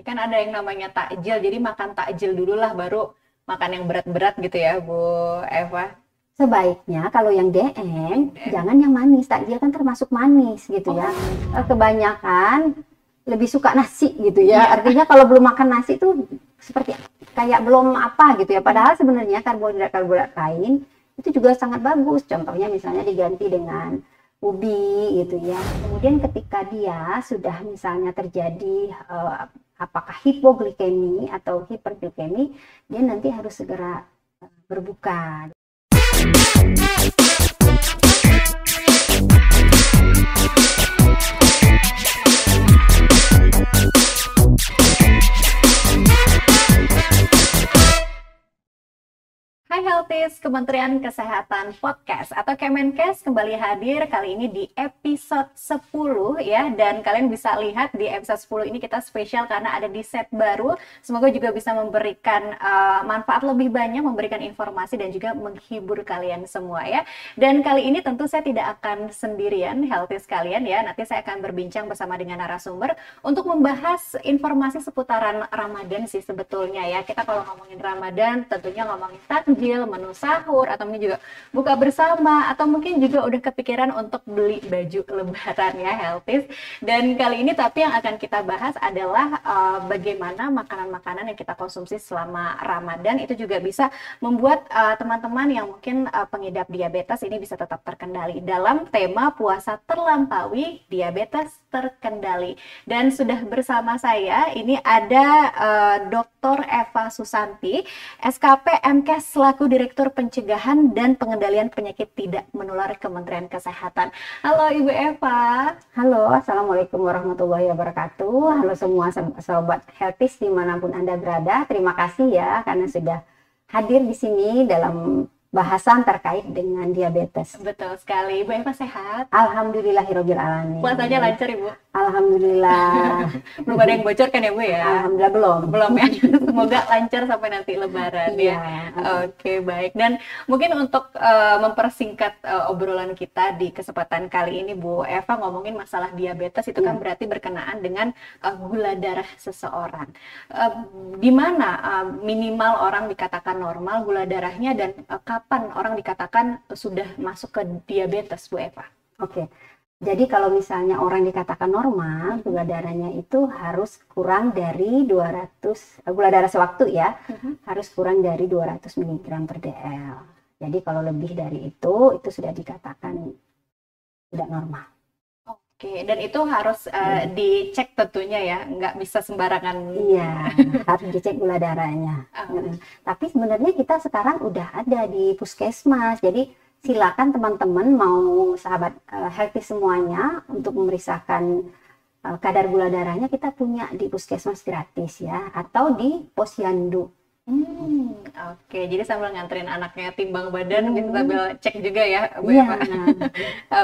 Kan ada yang namanya takjil, jadi makan takjil dulu lah baru makan yang berat-berat gitu ya Bu Eva. Sebaiknya kalau yang jangan yang manis. Takjil kan termasuk manis gitu Oh, ya. Kebanyakan lebih suka nasi gitu ya. iya. Artinya kalau belum makan nasi itu seperti kayak belum apa gitu ya. Padahal sebenarnya karbohidrat-karbohidrat lain itu juga sangat bagus. Contohnya misalnya diganti dengan ubi gitu ya. Kemudian ketika dia sudah misalnya terjadi apakah hipoglikemi atau hiperglikemi, dia nanti harus segera berbuka. Hai Healthies, Kementerian Kesehatan Podcast atau Kemenkes kembali hadir kali ini di episode 10 ya. Dan kalian bisa lihat di episode 10 ini kita spesial karena ada di set baru. Semoga juga bisa memberikan manfaat lebih banyak, memberikan informasi dan juga menghibur kalian semua ya. Dan kali ini tentu saya tidak akan sendirian Healthies kalian ya. Nanti saya akan berbincang bersama dengan narasumber untuk membahas informasi seputaran Ramadan sih sebetulnya ya. Kita kalau ngomongin Ramadan tentunya ngomongin takjil, menu sahur, atau mungkin juga buka bersama, atau mungkin juga udah kepikiran untuk beli baju lebaran ya Healthies. Dan kali ini tapi yang akan kita bahas adalah bagaimana makanan-makanan yang kita konsumsi selama Ramadan itu juga bisa membuat teman-teman yang mungkin pengidap diabetes ini bisa tetap terkendali dalam tema puasa terlampaui diabetes terkendali. Dan sudah bersama saya ini ada Dr. Eva Susanti, SKP MKes selaku Direktur Pencegahan dan Pengendalian Penyakit Tidak Menular Kementerian Kesehatan. Halo Ibu Eva. Halo, Assalamualaikum warahmatullahi wabarakatuh. Halo semua sobat Healthies dimanapun Anda berada. Terima kasih ya karena sudah hadir di sini dalam bahasan terkait dengan diabetes. Betul sekali. Ibu Eva sehat? Alhamdulillahirabbil alamin. Puasanya lancar Ibu? Alhamdulillah. Belum ada yang bocor kan ya Bu ya? Alhamdulillah belum. Belum ya. Semoga lancar sampai nanti Lebaran ya. Oke, baik. Dan mungkin untuk mempersingkat obrolan kita di kesempatan kali ini Bu Eva ngomongin masalah diabetes itu kan berarti berkenaan dengan gula darah seseorang. Di mana minimal orang dikatakan normal gula darahnya dan kapan orang dikatakan sudah masuk ke diabetes Bu Eva? Oke. Jadi kalau misalnya orang dikatakan normal, gula darahnya itu harus kurang dari 200, gula darah sewaktu ya, harus kurang dari 200 mg per dl. Jadi kalau lebih dari itu sudah dikatakan tidak normal. Oke, dan itu harus dicek tentunya ya, nggak bisa sembarangan. Iya, harus dicek gula darahnya. Tapi sebenarnya kita sekarang udah ada di puskesmas, jadi silakan teman-teman mau sahabat healthy semuanya untuk memeriksakan kadar gula darahnya kita punya di puskesmas gratis ya atau di posyandu. Oke, jadi sambil nganterin anaknya timbang badan kita sambil cek juga ya Bu Iya. Eva.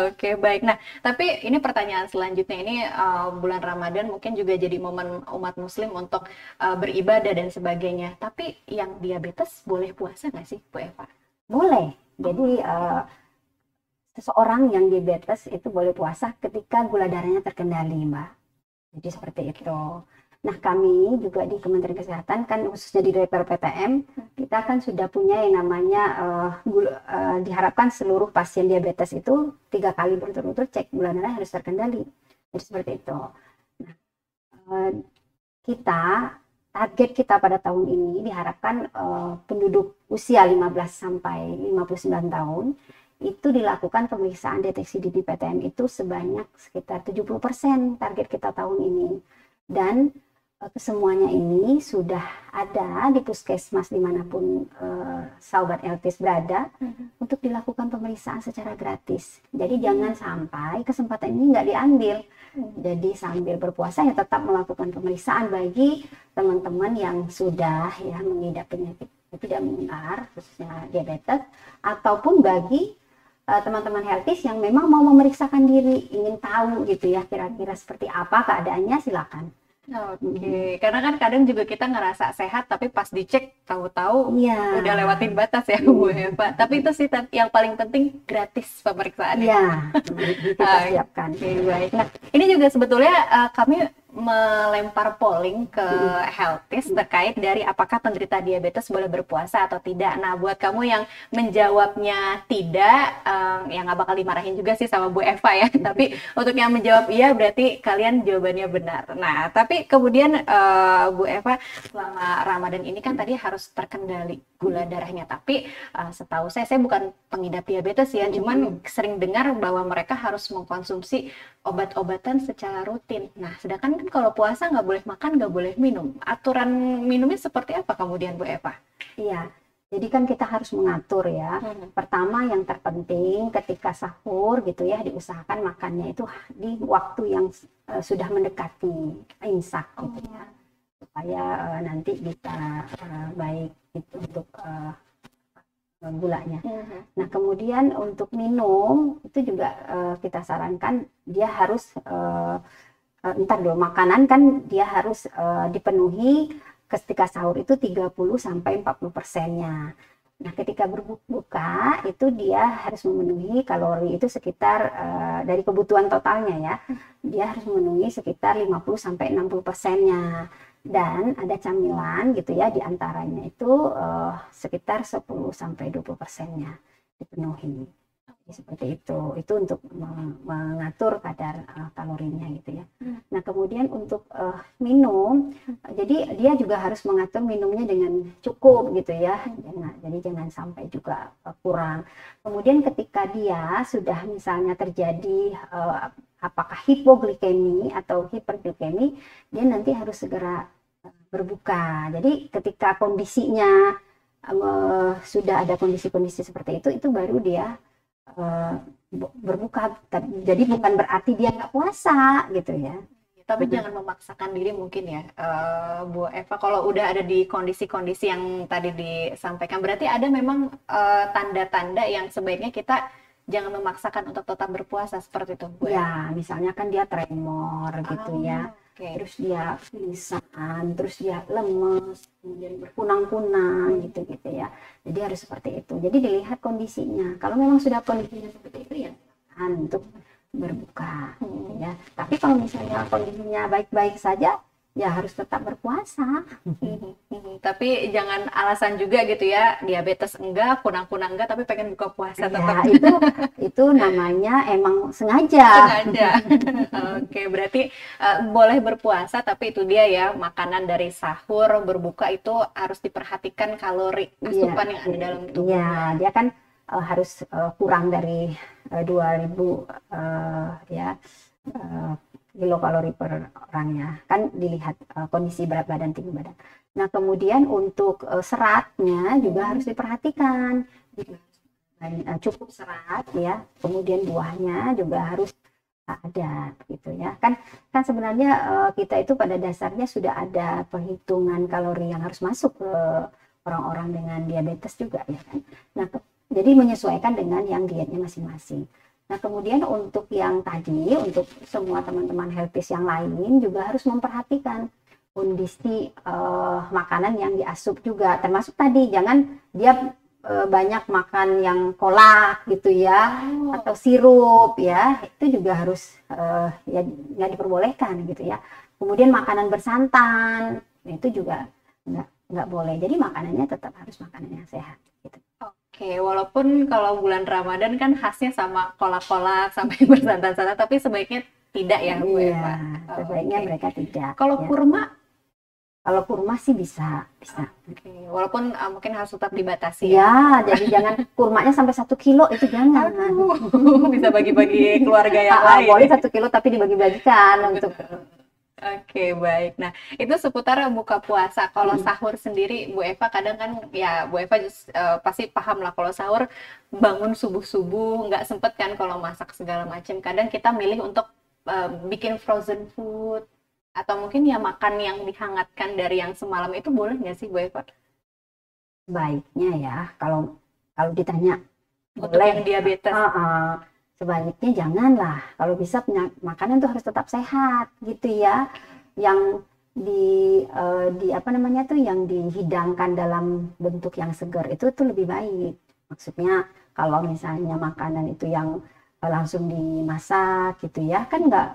Oke, baik. Nah, tapi ini pertanyaan selanjutnya ini bulan Ramadan mungkin juga jadi momen umat muslim untuk beribadah dan sebagainya. Tapi yang diabetes boleh puasa nggak sih Bu Eva? Boleh. Jadi seseorang yang diabetes itu boleh puasa ketika gula darahnya terkendali, Mbak. Jadi seperti itu. Nah, kami juga di Kementerian Kesehatan kan khususnya di Direktur PTM, kita kan sudah punya yang namanya diharapkan seluruh pasien diabetes itu 3 kali berturut-turut cek gula darah harus terkendali. Jadi seperti itu. Nah, target kita pada tahun ini diharapkan penduduk usia 15 sampai 59 tahun itu dilakukan pemeriksaan deteksi dini PTM itu sebanyak sekitar 70% target kita tahun ini. Dan kesemuanya ini sudah ada di puskesmas dimanapun sahabat Healthies berada untuk dilakukan pemeriksaan secara gratis. Jadi jangan sampai kesempatan ini nggak diambil. Jadi sambil berpuasa ya tetap melakukan pemeriksaan bagi teman-teman yang sudah ya mengidap penyakit tidak menular khususnya diabetes ataupun bagi teman-teman Healthies yang memang mau memeriksakan diri ingin tahu gitu ya kira-kira seperti apa keadaannya silakan. Oke, karena kan kadang juga kita ngerasa sehat tapi pas dicek tahu-tahu udah lewatin batas ya Bu Eva. Tapi itu sih yang paling penting gratis pemeriksaannya. Iya, kita siapkan. Oke, baik. Nah, ini juga sebetulnya kami melempar polling ke Healthies terkait dari apakah penderita diabetes boleh berpuasa atau tidak. Nah, buat kamu yang menjawabnya tidak, ya nggak bakal dimarahin juga sih sama Bu Eva ya. Tapi untuk yang menjawab iya, berarti kalian jawabannya benar. Nah, tapi kemudian Bu Eva, selama Ramadan ini kan tadi harus terkendali gula darahnya. Tapi setahu saya bukan pengidap diabetes ya, cuman sering dengar bahwa mereka harus mengkonsumsi obat-obatan secara rutin. Nah, sedangkan kan kalau puasa nggak boleh makan, nggak boleh minum. Aturan minumnya seperti apa kemudian Bu Eva? Iya, jadi kan kita harus mengatur ya. Pertama yang terpenting ketika sahur gitu ya, diusahakan makannya itu di waktu yang sudah mendekati imsak gitu ya. Supaya nanti bisa baik gitu untuk gulanya. Nah, kemudian untuk minum itu juga kita sarankan dia harus entar dulu, makanan kan dia harus dipenuhi ketika sahur itu 30-40%-nya. Nah, ketika berbuka itu dia harus memenuhi kalori itu sekitar dari kebutuhan totalnya ya. Dia harus memenuhi sekitar 50-60%-nya. Dan ada camilan gitu ya, diantaranya itu sekitar 10-20%-nya dipenuhi. Jadi seperti itu untuk mengatur kadar kalorinya gitu ya. Nah, kemudian untuk minum, jadi dia juga harus mengatur minumnya dengan cukup gitu ya. Jadi jangan sampai juga kurang. Kemudian ketika dia sudah misalnya terjadi apakah hipoglikemi atau hiperglikemi, dia nanti harus segera berbuka. Jadi ketika kondisinya sudah ada kondisi-kondisi seperti itu baru dia berbuka. Jadi bukan berarti dia nggak puasa gitu ya. Tapi jangan memaksakan diri mungkin ya, Bu Eva. Kalau udah ada di kondisi-kondisi yang tadi disampaikan, berarti ada memang tanda-tanda yang sebaiknya kita jangan memaksakan untuk tetap berpuasa seperti itu, Bu. Ya, misalnya kan dia tremor gitu ya. Terus dia pingsan, terus dia lemes, kemudian berkunang-kunang gitu ya. Jadi harus seperti itu. Jadi dilihat kondisinya. Kalau memang sudah kondisinya seperti itu ya untuk berbuka ya. Tapi kalau misalnya kondisinya baik-baik saja, ya harus tetap berpuasa. Tapi jangan alasan juga gitu ya, diabetes enggak, kunang-kunang enggak, tapi pengen buka puasa tetap. Ya, itu namanya emang sengaja. Oke, berarti boleh berpuasa, tapi itu dia ya, makanan dari sahur, berbuka itu harus diperhatikan kalori asupan yang ada dalam tubuh. Iya, dia kan harus kurang dari 2000 ya kilokalori per orangnya, kan dilihat kondisi berat badan, tinggi badan. Nah, kemudian untuk seratnya juga harus diperhatikan, cukup serat ya. Kemudian buahnya juga harus ada gitu ya. Kan sebenarnya kita itu pada dasarnya sudah ada perhitungan kalori yang harus masuk ke orang-orang dengan diabetes juga ya kan. Nah, jadi menyesuaikan dengan yang dietnya masing-masing. Nah, kemudian untuk yang tadi, untuk semua teman-teman Healthies yang lain juga harus memperhatikan kondisi makanan yang diasup juga. Termasuk tadi, jangan dia banyak makan yang kolak gitu ya, atau sirup ya, itu juga harus ya nggak diperbolehkan gitu ya. Kemudian makanan bersantan, itu juga nggak boleh. Jadi makanannya tetap harus makanan yang sehat. Gitu. Oke, walaupun kalau bulan Ramadan kan khasnya sama kolak-kolak sampai bersantan-santan, tapi sebaiknya tidak ya, Bu Eva. Sebaiknya mereka tidak. Kalau ya. Kurma? Kalau kurma sih bisa. Oke, walaupun mungkin harus tetap dibatasi. Ya, jadi jangan kurmanya sampai 1 kilo itu jangan. Bisa bagi-bagi keluarga yang lain. Boleh 1 kilo tapi dibagi-bagikan untuk. Oke, baik. Nah, itu seputar buka puasa. Kalau sahur sendiri, Bu Eva kadang kan, ya Bu Eva pasti paham lah kalau sahur bangun subuh-subuh, nggak sempet kan kalau masak segala macam. Kadang kita milih untuk bikin frozen food, atau mungkin ya makan yang dihangatkan dari yang semalam itu boleh nggak sih Bu Eva? Baiknya ya, kalau ditanya untuk boleh yang diabetes. Sebaiknya janganlah. Kalau bisa makanan tuh harus tetap sehat gitu ya. Yang apa namanya tuh, yang dihidangkan dalam bentuk yang segar itu tuh lebih baik. Maksudnya kalau misalnya makanan itu yang langsung dimasak gitu ya, kan nggak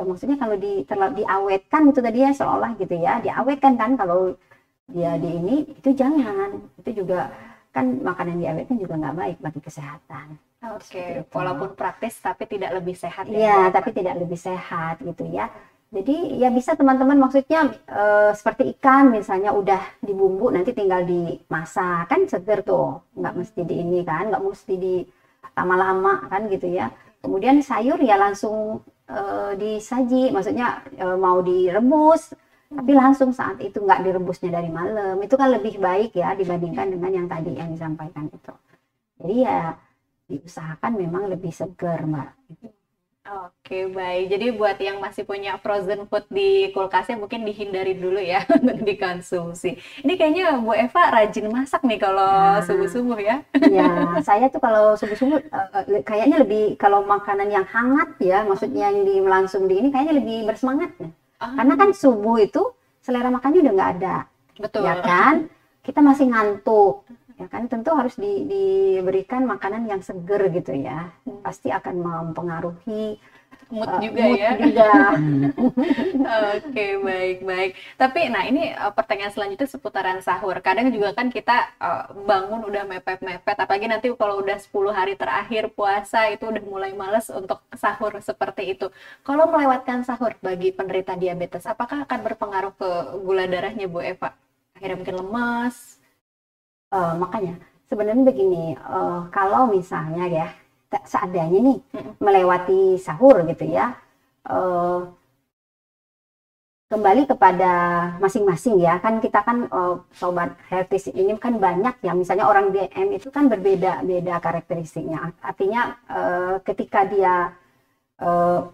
maksudnya kalau terlalu diawetkan itu tadi ya, seolah gitu ya, diawetkan kan, kalau dia di ini itu jangan, itu juga kan makanan diawetkan juga nggak baik bagi kesehatan. Oke, walaupun praktis tapi tidak lebih sehat ya. Iya, tapi tidak lebih sehat gitu ya. Jadi ya bisa teman-teman, maksudnya seperti ikan misalnya udah dibumbu nanti tinggal dimasak kan seger tuh, nggak mesti di ini kan, nggak mesti di lama-lama kan gitu ya. Kemudian sayur ya langsung disaji, maksudnya mau direbus tapi langsung saat itu, nggak direbusnya dari malam, itu kan lebih baik ya dibandingkan dengan yang tadi yang disampaikan itu. Jadi ya diusahakan memang lebih seger, Mbak. Oke, baik. Jadi buat yang masih punya frozen food di kulkasnya mungkin dihindari dulu ya untuk dikonsumsi. Ini kayaknya Bu Eva rajin masak nih kalau subuh-subuh ya. Ya, saya tuh kalau subuh-subuh kayaknya lebih, kalau makanan yang hangat ya, maksudnya yang langsung di ini kayaknya lebih bersemangat ya. Karena kan subuh itu selera makannya udah nggak ada. Betul. Ya kan? Kita masih ngantuk. Ya kan, tentu harus diberikan makanan yang seger gitu ya. Pasti akan mempengaruhi mood juga mood ya. juga. Oke, baik. Tapi nah ini pertanyaan selanjutnya seputaran sahur. Kadang juga kan kita bangun udah mepet-mepet, apalagi nanti kalau udah 10 hari terakhir puasa itu udah mulai males untuk sahur seperti itu. Kalau melewatkan sahur bagi penderita diabetes, apakah akan berpengaruh ke gula darahnya Bu Eva? Akhirnya mungkin lemas? Makanya sebenarnya begini, kalau misalnya ya seadanya nih melewati sahur gitu ya, kembali kepada masing-masing ya, kan kita kan sobat healthy ini kan banyak ya, misalnya orang DM itu kan berbeda-beda karakteristiknya, artinya ketika dia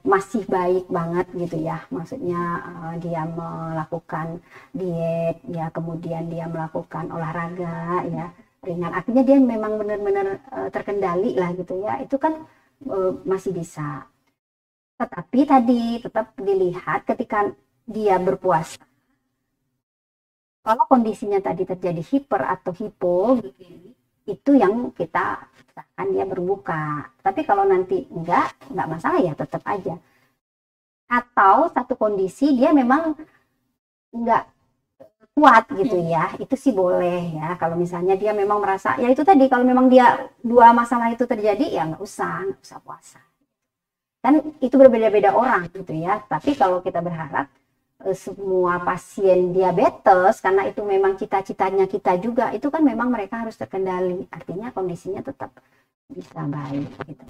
masih baik banget gitu ya, maksudnya dia melakukan diet ya, kemudian dia melakukan olahraga ya ringan, artinya dia memang benar-benar terkendali lah gitu ya, itu kan masih bisa. Tetapi tadi tetap dilihat ketika dia berpuasa, kalau kondisinya tadi terjadi hiper atau hipo itu yang kita usahakan dia berbuka. Tapi kalau nanti enggak masalah ya tetap aja. Atau satu kondisi dia memang enggak kuat gitu ya, itu sih boleh ya. Kalau misalnya dia memang merasa, ya itu tadi, kalau memang dia dua masalah itu terjadi, ya nggak usah puasa. Dan itu berbeda-beda orang gitu ya. Tapi kalau kita berharap semua pasien diabetes, karena itu memang cita-citanya kita juga, itu kan memang mereka harus terkendali, artinya kondisinya tetap bisa baik gitu.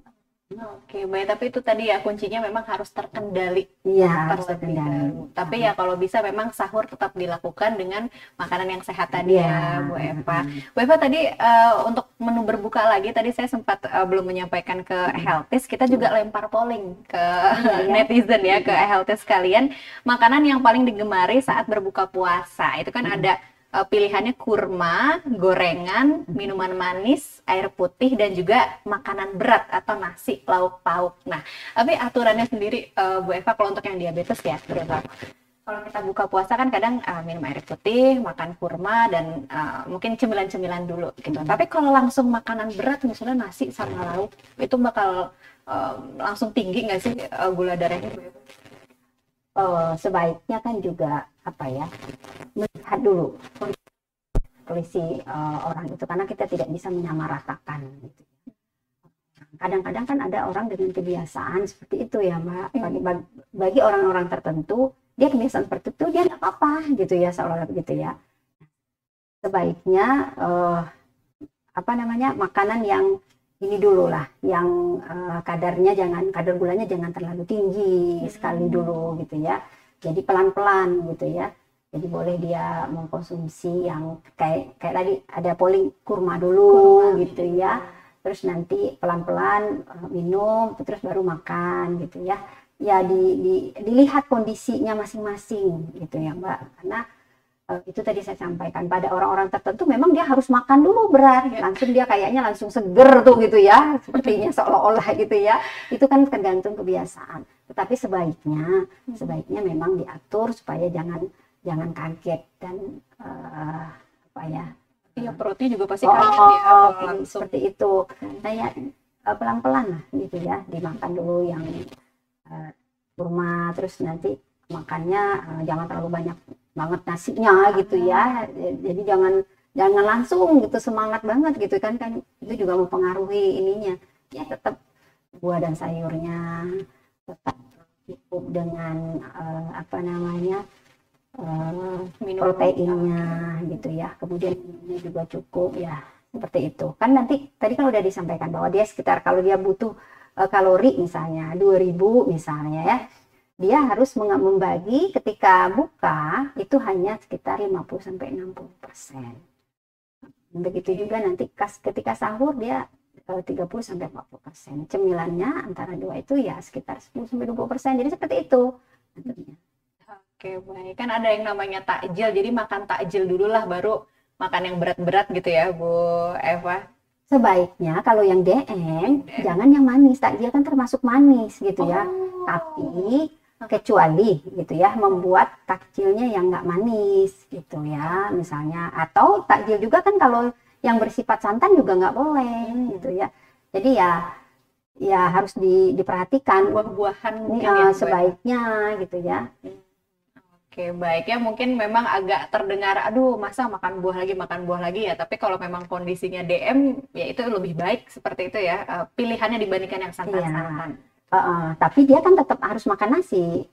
Oke, baik, tapi itu tadi ya kuncinya memang harus terkendali. Iya, harus terkendali. Tapi ya kalau bisa memang sahur tetap dilakukan dengan makanan yang sehat tadi ya, Bu Eva. Bu Eva tadi untuk menu berbuka lagi, tadi saya sempat belum menyampaikan ke Healthies, kita juga lempar polling ke netizen ya, ke Healthies sekalian. Makanan yang paling digemari saat berbuka puasa, itu kan ada pilihannya kurma, gorengan, minuman manis, air putih, dan juga makanan berat atau nasi, lauk pauk. Nah, tapi aturannya sendiri Bu Eva kalau untuk yang diabetes ya, berapa? Kalau kita buka puasa kan kadang minum air putih, makan kurma, dan mungkin cemilan-cemilan dulu gitu. Tapi kalau langsung makanan berat, misalnya nasi sama lauk, itu bakal langsung tinggi nggak sih gula darahnya, Bu Eva? Sebaiknya kan juga apa ya, melihat dulu kondisi orang itu, karena kita tidak bisa menyamaratakan gitu. Kadang-kadang kan ada orang dengan kebiasaan seperti itu ya, Mbak. Bagi orang-orang tertentu dia kebiasaan seperti itu, dia nggak apa-apa gitu ya, seolah-olah begitu ya. Sebaiknya makanan yang ini dulu lah, yang kadar gulanya jangan terlalu tinggi sekali dulu gitu ya. Jadi pelan-pelan gitu ya. Jadi boleh dia mengkonsumsi yang kayak tadi ada polling kurma dulu gitu ya. Terus nanti pelan-pelan minum, terus baru makan gitu ya. Ya dilihat kondisinya masing-masing gitu ya, Mbak. Karena itu tadi saya sampaikan, pada orang-orang tertentu memang dia harus makan dulu berat, langsung dia kayaknya langsung seger tuh gitu ya, sepertinya seolah-olah gitu ya. Itu kan tergantung kebiasaan. Tetapi sebaiknya memang diatur supaya jangan kaget dan Iya, perutnya juga pasti kaget ya langsung seperti itu. Kayak pelan-pelan lah gitu ya, dimakan dulu yang kurma, terus nanti makannya jangan terlalu banyak banget nasinya gitu ya. Jadi jangan langsung gitu semangat banget gitu kan itu juga mempengaruhi ininya. Ya tetap buah dan sayurnya, tetap cukup dengan apa namanya proteinnya gitu ya. Kemudian minumnya juga cukup ya, seperti itu. Kan nanti tadi kan udah disampaikan bahwa dia sekitar kalau dia butuh kalori misalnya 2000 misalnya ya, dia harus membagi ketika buka itu hanya sekitar 50-60%. Begitu juga nanti ketika sahur dia 30-40%. Cemilannya antara dua itu ya sekitar 10-20%. Jadi seperti itu. Oke, baik. Kan ada yang namanya takjil, jadi makan takjil dulu lah baru makan yang berat-berat gitu ya, Bu Eva. Sebaiknya kalau yang DM, jangan yang manis. Takjil kan termasuk manis gitu ya. Tapi kecuali gitu ya, membuat takjilnya yang nggak manis gitu ya, misalnya. Atau takjil juga kan kalau yang bersifat santan juga nggak boleh gitu ya. Jadi ya harus diperhatikan buah-buahan mungkin ya, sebaiknya gitu ya. Oke, baik ya, mungkin memang agak terdengar, aduh masa makan buah lagi ya, tapi kalau memang kondisinya DM, ya itu lebih baik seperti itu ya, pilihannya dibandingkan yang santan-santan. Tapi dia kan tetap harus makan nasi.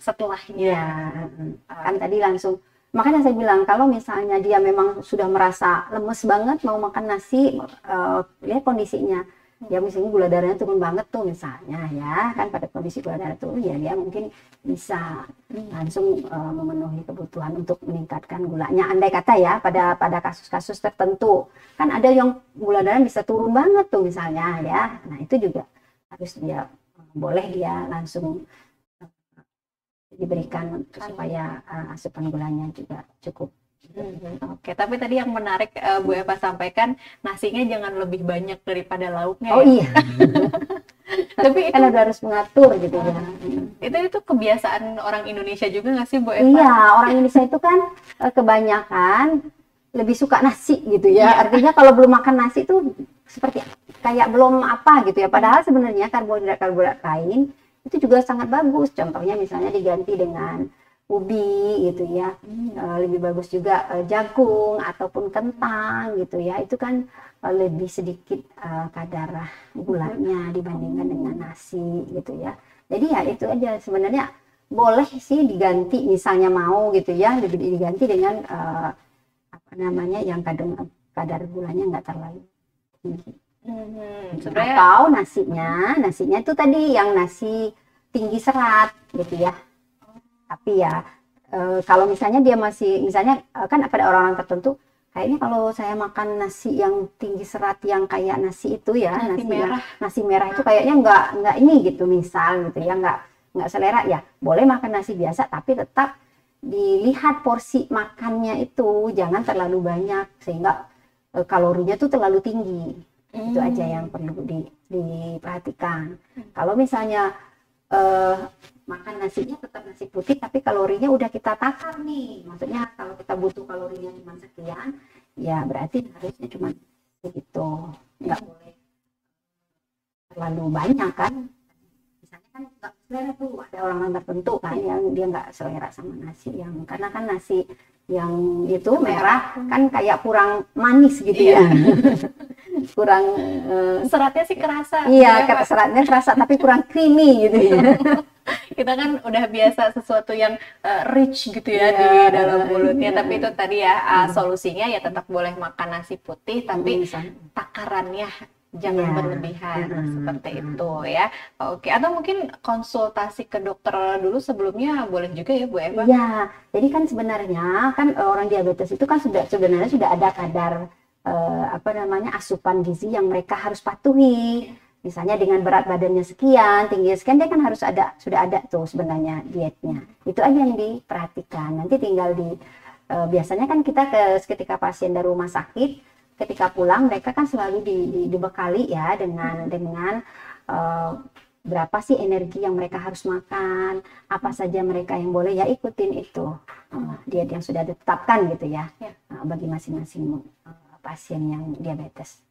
Setelahnya. Ya, kan tadi langsung, makanya saya bilang, kalau misalnya dia memang sudah merasa lemes banget, mau makan nasi, lihat kondisinya. Ya misalnya gula darahnya turun banget tuh misalnya ya kan, pada kondisi gula darah turun ya dia mungkin bisa langsung memenuhi kebutuhan untuk meningkatkan gulanya, andai kata ya pada kasus-kasus tertentu kan ada yang gula darah bisa turun banget tuh misalnya ya. Nah itu juga harus dia boleh dia langsung diberikan supaya asupan gulanya juga cukup. Oke, tapi tadi yang menarik Bu Eva sampaikan, nasinya jangan lebih banyak daripada lauknya. Oh ya? Iya. Tapi kan udah harus mengatur gitu ya. Itu kebiasaan orang Indonesia juga nggak sih Bu Eva? Iya, orang Indonesia itu kan kebanyakan lebih suka nasi gitu ya. Artinya kalau belum makan nasi itu seperti kayak belum apa gitu ya. Padahal sebenarnya karbohidrat lain itu juga sangat bagus. Contohnya misalnya diganti dengan ubi gitu ya, lebih bagus juga jagung ataupun kentang gitu ya, itu kan lebih sedikit kadar gulanya dibandingkan dengan nasi gitu ya. Jadi ya itu aja sebenarnya, boleh sih diganti misalnya mau gitu ya, lebih diganti dengan apa namanya yang kadar gulanya nggak terlalu tinggi. Atau nasinya itu tadi yang nasi tinggi serat gitu ya. Tapi ya kalau misalnya dia masih, misalnya kan pada orang-orang tertentu kayaknya kalau saya makan nasi yang tinggi serat yang kayak nasi itu ya, nasi merah itu kayaknya nggak ini gitu misal gitu ya, nggak selera ya, boleh makan nasi biasa tapi tetap dilihat porsi makannya itu jangan terlalu banyak sehingga kalorinya tuh terlalu tinggi. Itu aja yang perlu diperhatikan. Kalau misalnya makan nasinya tetap nasi putih tapi kalorinya udah kita takar nih, maksudnya kalau kita butuh kalorinya cuma sekian ya berarti harusnya cuma segitu, nggak boleh terlalu banyak kan. Misalnya kan nggak selera tuh, ada orang tertentu kan yang dia nggak selera sama nasi yang, karena kan nasi yang itu merah kan kayak kurang manis gitu ya. Kurang seratnya sih kerasa. Iya, seratnya kerasa tapi kurang creamy gitu ya. Kita kan udah biasa sesuatu yang rich gitu ya di dalam mulutnya, tapi itu tadi ya solusinya ya tetap boleh makan nasi putih tapi takarannya jangan berlebihan seperti itu ya. Oke, atau mungkin konsultasi ke dokter dulu sebelumnya boleh juga ya Bu Eva? Iya, jadi kan sebenarnya kan orang diabetes itu kan sebenarnya sudah ada kadar apa namanya asupan gizi yang mereka harus patuhi. Misalnya dengan berat badannya sekian, tinggi sekian, dia kan harus sudah ada tuh sebenarnya dietnya. Itu aja yang diperhatikan. Nanti tinggal biasanya kan kita ketika pasien dari rumah sakit, ketika pulang mereka kan selalu dibekali ya dengan berapa sih energi yang mereka harus makan, apa saja mereka yang boleh, ya ikutin itu diet yang sudah ditetapkan gitu ya, bagi masing-masing pasien yang diabetes.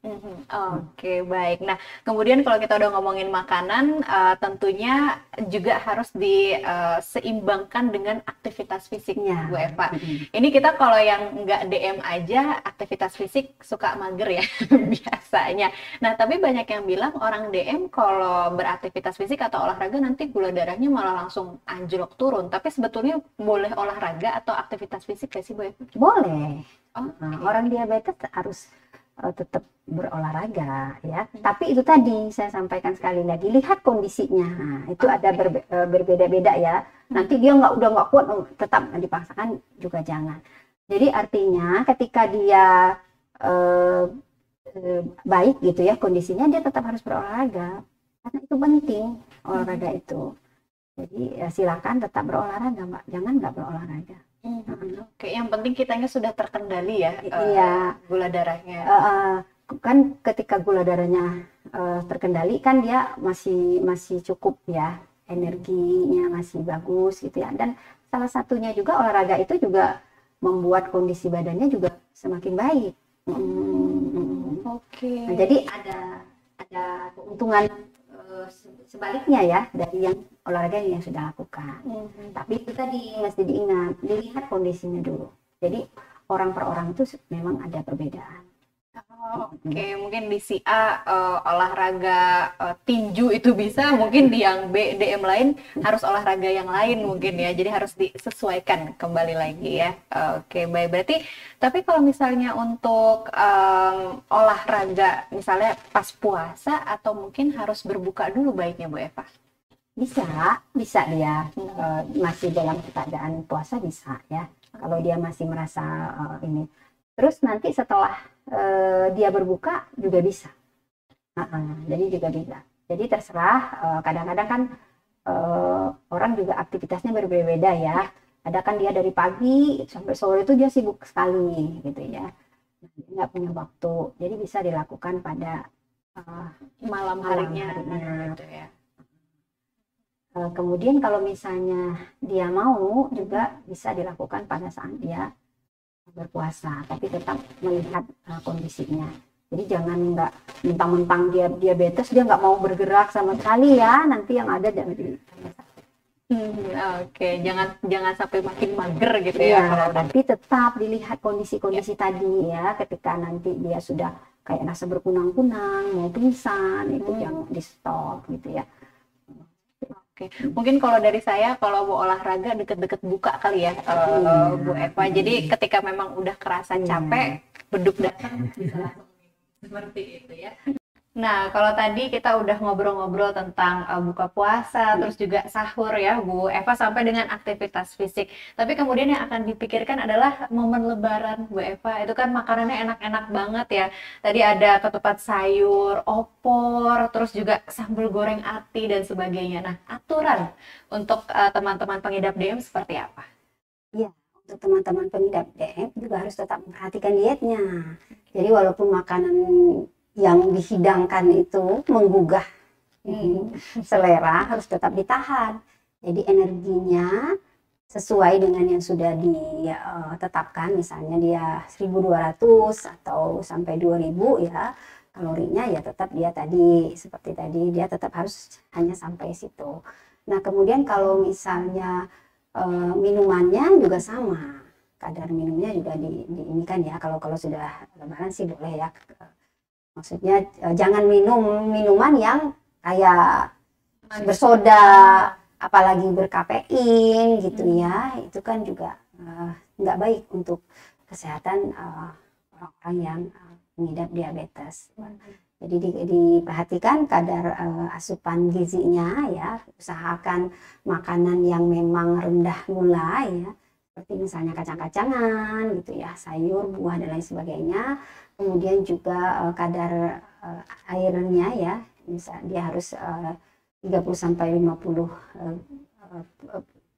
Oke, baik. Nah, kemudian kalau kita udah ngomongin makanan, tentunya juga harus diseimbangkan dengan aktivitas fisiknya, Bu Eva. Ini kita kalau yang nggak DM aja, aktivitas fisik suka mager ya, biasanya. Nah, tapi banyak yang bilang orang DM kalau beraktivitas fisik atau olahraga nanti gula darahnya malah langsung anjlok turun. Tapi sebetulnya boleh olahraga atau aktivitas fisik nggak sih, Bu Eva? Boleh. Orang diabetes harus tetap berolahraga ya. Tapi itu tadi saya sampaikan sekali lagi, lihat kondisinya. Nah, itu ada berbeda-beda ya. Nanti dia udah nggak kuat, tetap dipaksakan juga jangan. Jadi artinya ketika dia baik gitu ya kondisinya, dia tetap harus berolahraga karena itu penting olahraga itu. Jadi silakan tetap berolahraga, Mbak. Jangan nggak berolahraga. Oke, yang penting kitanya sudah terkendali ya, gula darahnya. Kan ketika gula darahnya terkendali kan dia masih cukup ya, energinya masih bagus gitu ya. Dan salah satunya juga olahraga itu juga membuat kondisi badannya juga semakin baik. Nah, jadi ada keuntungan sebaliknya ya dari yang olahraga yang sudah lakukan. Tapi itu tadi mesti diingat, dilihat kondisinya dulu. Jadi orang per orang itu memang ada perbedaan. Oke, mungkin di si A olahraga tinju itu bisa, mungkin di yang B DM lain harus olahraga yang lain mungkin ya. Jadi harus disesuaikan kembali lagi ya. Oke, baik. Berarti tapi kalau misalnya untuk olahraga misalnya pas puasa atau mungkin harus berbuka dulu baiknya, Bu Eva? Bisa dia masih dalam keadaan puasa bisa ya. Kalau dia masih merasa ini. Terus nanti setelah dia berbuka juga bisa. Jadi juga bisa. Jadi terserah. Kadang-kadang kan orang juga aktivitasnya berbeda-beda ya. Ada kan dia dari pagi sampai sore itu dia sibuk sekali gitu ya. Nggak punya waktu. Jadi bisa dilakukan pada malam harinya. Gitu ya. Kemudian kalau misalnya dia mau juga bisa dilakukan pada saat dia berpuasa, tapi tetap melihat kondisinya. Jadi jangan nggak mentang-mentang dia diabetes dia nggak mau bergerak sama sekali ya, nanti yang ada jadi Oke, jangan sampai makin mager gitu ya. Tapi tetap dilihat kondisi-kondisi tadi ya, ketika nanti dia sudah kayak rasa berkunang-kunang, mau pingsan, itu yang di stop gitu ya. Oke, mungkin kalau dari saya kalau mau olahraga deket-deket buka kali ya, Bu Eva. Jadi ketika memang udah kerasa capek, beduk datang bisa langsung seperti itu ya. Nah, kalau tadi kita udah ngobrol-ngobrol tentang buka puasa, terus juga sahur ya, Bu Eva, sampai dengan aktivitas fisik. Tapi kemudian yang akan dipikirkan adalah momen Lebaran, Bu Eva. Itu kan makanannya enak-enak banget ya. Tadi ada ketupat sayur, opor, terus juga sambal goreng ati dan sebagainya. Nah, aturan untuk teman-teman pengidap DM seperti apa? Iya, untuk teman-teman pengidap DM juga harus tetap memperhatikan dietnya. Jadi walaupun makanan yang dihidangkan itu menggugah selera harus tetap ditahan. Jadi energinya sesuai dengan yang sudah ditetapkan, misalnya dia 1.200 atau sampai 2.000 ya kalorinya, ya tetap dia tadi seperti tadi dia tetap harus hanya sampai situ. Nah kemudian kalau misalnya minumannya juga sama, kadar minumnya juga diinikan ya. Kalau sudah lebaran sih boleh ya. Maksudnya jangan minum minuman yang kayak bersoda, apalagi berkafein gitu ya. Itu kan juga nggak baik untuk kesehatan orang-orang yang mengidap diabetes. Jadi diperhatikan kadar asupan gizinya ya. Usahakan makanan yang memang rendah gula ya. Seperti misalnya kacang-kacangan gitu ya, sayur, buah dan lain sebagainya. Kemudian juga kadar airnya ya, bisa dia harus 30 sampai 50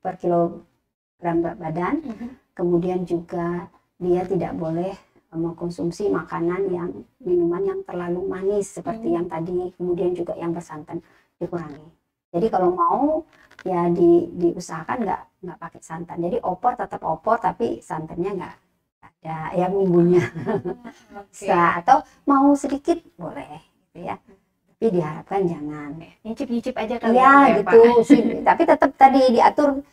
per kilogram berat badan. Kemudian juga dia tidak boleh mengkonsumsi makanan yang minuman yang terlalu manis seperti yang tadi, kemudian juga yang bersantan dikurangi. Jadi kalau mau ya diusahakan nggak pakai santan. Jadi opor tetap opor tapi santannya nggak ya minggunya. Oke. Atau mau sedikit boleh gitu ya, tapi diharapkan jangan Nyicip-nyicip aja kali ya, ya Bu Eva. gitu sih, tapi tetap tadi diatur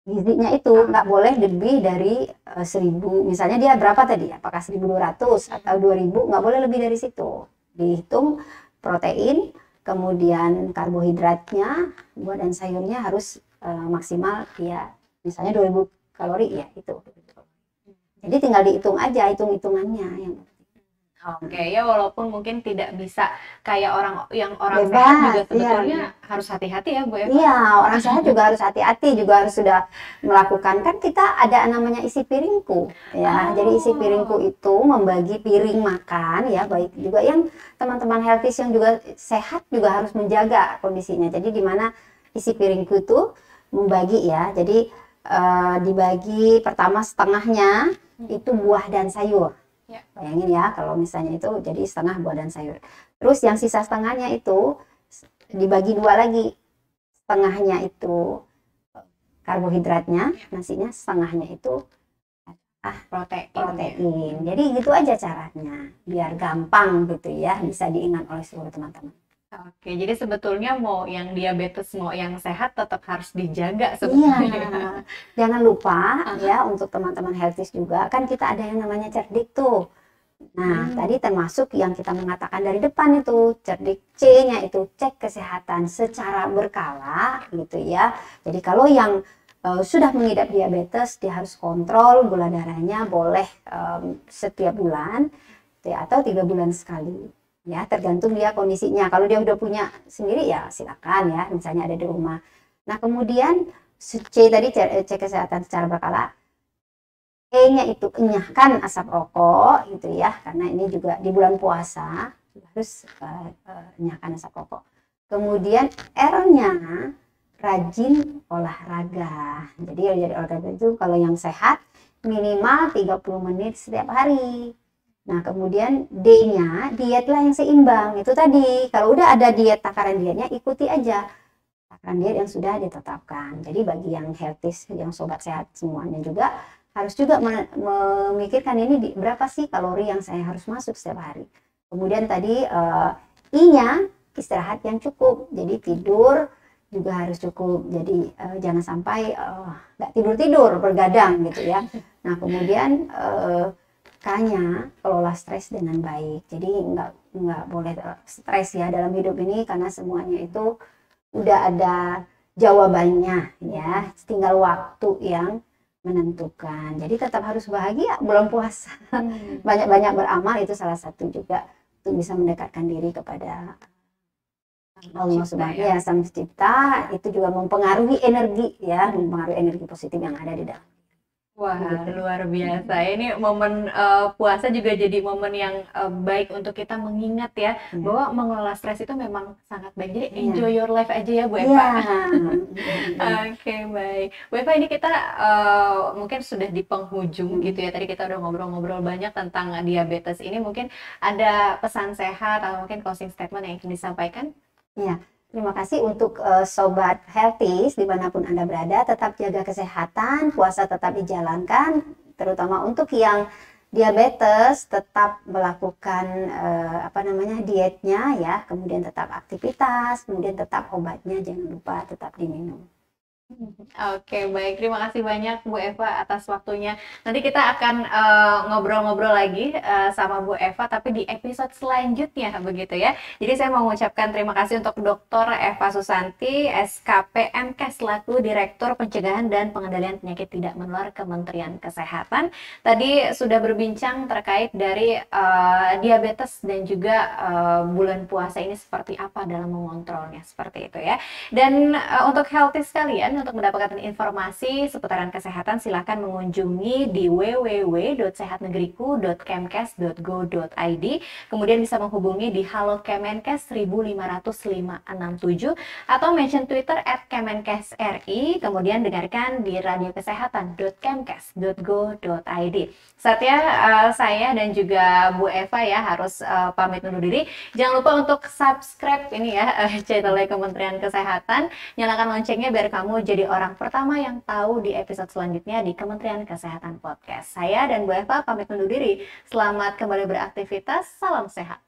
gizinya itu nggak boleh lebih dari 1.000, misalnya dia berapa tadi, apakah 1.200 atau 2.000, nggak boleh lebih dari situ. Dihitung protein, kemudian karbohidratnya, buah dan sayurnya harus maksimal ya, misalnya 2.000 kalori ya itu. Jadi tinggal dihitung aja, hitung-hitungannya yang Oke, ya walaupun mungkin tidak bisa kayak orang sehat juga bebas, iya. sebetulnya harus hati-hati ya Bu Eva. Iya, orang sehat juga harus hati-hati, juga harus sudah melakukan, kan kita ada namanya isi piringku ya. Jadi isi piringku itu membagi piring makan ya, baik juga yang teman-teman healthy yang juga sehat juga harus menjaga kondisinya. Jadi di mana isi piringku itu membagi ya. Jadi dibagi pertama setengahnya itu buah dan sayur. Ya. Bayangin ya kalau misalnya itu jadi setengah buah dan sayur. Terus yang sisa setengahnya itu dibagi dua lagi. Setengahnya itu karbohidratnya, nasinya setengahnya itu protein. Jadi gitu aja caranya, biar gampang gitu ya, bisa diingat oleh seluruh teman-teman. Oke, jadi sebetulnya mau yang diabetes mau yang sehat tetap harus dijaga Iya, sebetulnya. jangan lupa ya untuk teman-teman healthies juga, kan kita ada yang namanya cerdik tuh. Nah, tadi termasuk yang kita mengatakan dari depan itu, cerdik C-nya itu cek kesehatan secara berkala gitu ya. Jadi kalau yang sudah mengidap diabetes, dia harus kontrol gula darahnya boleh setiap bulan ya, atau 3 bulan sekali. Ya, tergantung dia kondisinya. Kalau dia udah punya sendiri ya silakan ya, misalnya ada di rumah. Nah, kemudian C tadi cek kesehatan secara berkala. E-nya itu enyahkan asap rokok gitu ya, karena ini juga di bulan puasa harus enyahkan asap rokok. Kemudian R-nya rajin olahraga. Jadi olahraga itu kalau yang sehat minimal 30 menit setiap hari. Nah, kemudian D-nya dietlah yang seimbang. Itu tadi, kalau udah ada diet, takaran dietnya ikuti aja takaran diet yang sudah ditetapkan. Jadi bagi yang healthy, yang sobat sehat semuanya juga harus juga memikirkan ini berapa sih kalori yang saya harus masuk setiap hari. Kemudian tadi I-nya istirahat yang cukup. Jadi tidur juga harus cukup. Jadi jangan sampai nggak tidur-tidur, bergadang gitu ya. Nah, kemudian K-nya kelola stres dengan baik. Jadi nggak boleh stres ya dalam hidup ini, karena semuanya itu udah ada jawabannya ya. Tinggal waktu yang menentukan. Jadi tetap harus bahagia bulan puasa. Banyak-banyak beramal itu salah satu juga untuk bisa mendekatkan diri kepada Allah Subhanahu ya, Sang Pencipta. Itu juga mempengaruhi energi ya, mempengaruhi energi positif yang ada di dalam. Wah, luar biasa. Ini momen puasa juga jadi momen yang baik untuk kita mengingat ya, bahwa mengelola stres itu memang sangat baik. Jadi enjoy your life aja ya, Bu Eva. Oke, baik. Bu Eva, ini kita mungkin sudah di penghujung gitu ya. Tadi kita udah ngobrol-ngobrol banyak tentang diabetes ini. Mungkin ada pesan sehat atau mungkin closing statement yang ingin disampaikan? Iya. Terima kasih untuk Sobat Healthies dimanapun Anda berada, tetap jaga kesehatan, puasa tetap dijalankan, terutama untuk yang diabetes tetap melakukan dietnya ya, kemudian tetap aktivitas, kemudian tetap obatnya jangan lupa tetap diminum. Oke, baik. Terima kasih banyak Bu Eva atas waktunya. Nanti kita akan ngobrol-ngobrol lagi sama Bu Eva, tapi di episode selanjutnya begitu ya. Jadi saya mau mengucapkan terima kasih untuk Dr. Eva Susanti, SKP MKes selaku Direktur Pencegahan dan Pengendalian Penyakit Tidak Menular Kementerian Kesehatan. Tadi sudah berbincang terkait dari diabetes dan juga bulan puasa ini seperti apa dalam mengontrolnya, seperti itu ya. Dan untuk healthy sekalian, untuk mendapatkan informasi seputaran kesehatan, silahkan mengunjungi di www.sehatnegeriku.kemkes.go.id. Kemudian bisa menghubungi di Halo Kemenkes 15567 atau mention Twitter @kemenkesri. Kemudian dengarkan di radiokesehatan.kemkes.go.id. Saatnya saya dan juga Bu Eva ya harus pamit undur diri. Jangan lupa untuk subscribe ini ya channel Kementerian Kesehatan. Nyalakan loncengnya biar kamu jadi orang pertama yang tahu di episode selanjutnya di Kementerian Kesehatan Podcast. Saya dan Bu Eva pamit undur diri. Selamat kembali beraktivitas, salam sehat.